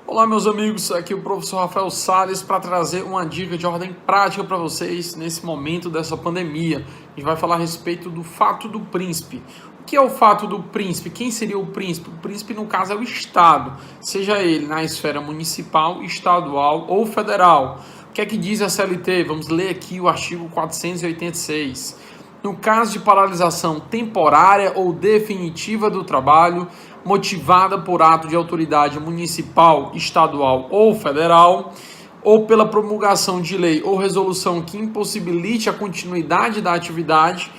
Olá meus amigos, aqui é o professor Rafael Salles para trazer uma dica de ordem prática para vocês nesse momento dessa pandemia. A gente vai falar a respeito do fato do príncipe. O que é o fato do príncipe? Quem seria o príncipe? O príncipe no caso é o Estado, seja ele na esfera municipal, estadual ou federal. O que é que diz a CLT? Vamos ler aqui o artigo 486. No caso de paralisação temporária ou definitiva do trabalho, motivada por ato de autoridade municipal, estadual ou federal, ou pela promulgação de lei ou resolução que impossibilite a continuidade da atividade,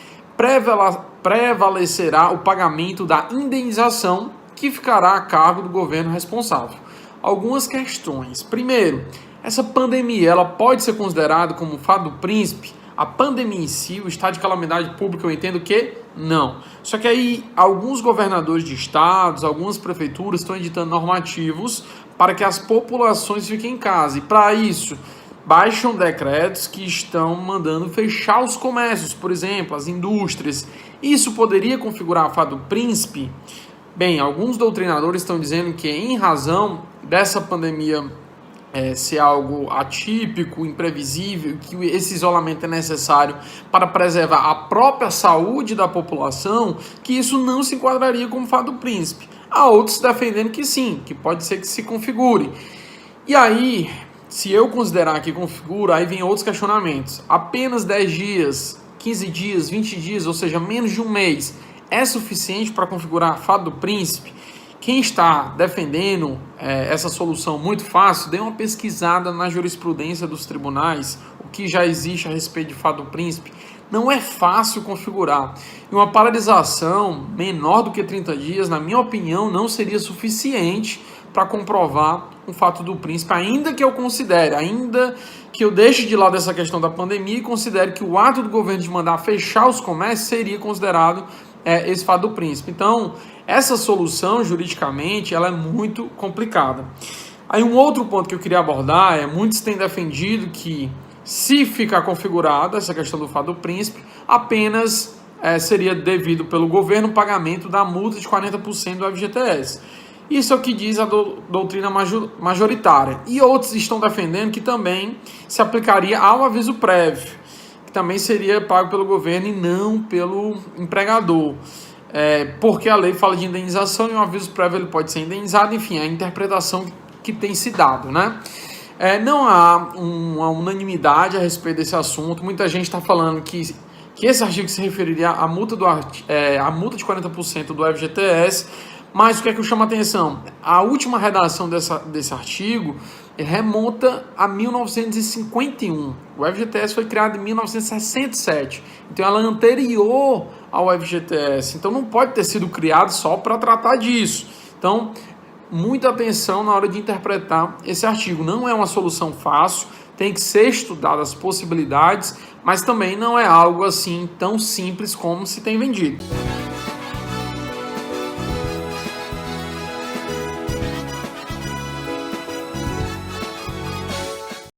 prevalecerá o pagamento da indenização que ficará a cargo do governo responsável. Algumas questões. Primeiro, essa pandemia ela pode ser considerada como fato do príncipe? A pandemia em si, o estado de calamidade pública, eu entendo que não. Só que aí, alguns governadores de estados, algumas prefeituras estão editando normativos para que as populações fiquem em casa. E para isso, baixam decretos que estão mandando fechar os comércios, por exemplo, as indústrias. Isso poderia configurar a fato do príncipe? Bem, alguns doutrinadores estão dizendo que, em razão dessa pandemia ser algo atípico, imprevisível, que esse isolamento é necessário para preservar a própria saúde da população, que isso não se enquadraria como fato do príncipe. Há outros defendendo que sim, que pode ser que se configure. E aí, se eu considerar que configura, aí vem outros questionamentos. Apenas 10 dias, 15 dias, 20 dias, ou seja, menos de um mês, é suficiente para configurar fato do príncipe? Quem está defendendo essa solução muito fácil, dê uma pesquisada na jurisprudência dos tribunais, o que já existe a respeito de fato do príncipe. Não é fácil configurar. E uma paralisação menor do que 30 dias, na minha opinião, não seria suficiente para comprovar o fato do príncipe, ainda que eu considere, ainda que eu deixe de lado essa questão da pandemia e considere que o ato do governo de mandar fechar os comércios seria considerado esse fato do príncipe. Então, essa solução, juridicamente, ela é muito complicada. Aí um outro ponto que eu queria abordar muitos têm defendido que, se ficar configurada essa questão do fato do príncipe, apenas seria devido pelo governo o pagamento da multa de 40% do FGTS. Isso é o que diz a doutrina majoritária. E outros estão defendendo que também se aplicaria ao aviso prévio, que também seria pago pelo governo e não pelo empregador. Porque a lei fala de indenização e um aviso prévio ele pode ser indenizado, enfim, a interpretação que tem se dado, né? Não há uma unanimidade a respeito desse assunto. Muita gente está falando que esse artigo se referiria à multa de 40% do FGTS, mas o que é que eu chamo a atenção? A última redação desse artigo remonta a 1951. O FGTS foi criado em 1967. Então ela é anterior ao FGTS. Então não pode ter sido criado só para tratar disso. Então, muita atenção na hora de interpretar esse artigo. Não é uma solução fácil, tem que ser estudada as possibilidades, mas também não é algo assim tão simples como se tem vendido.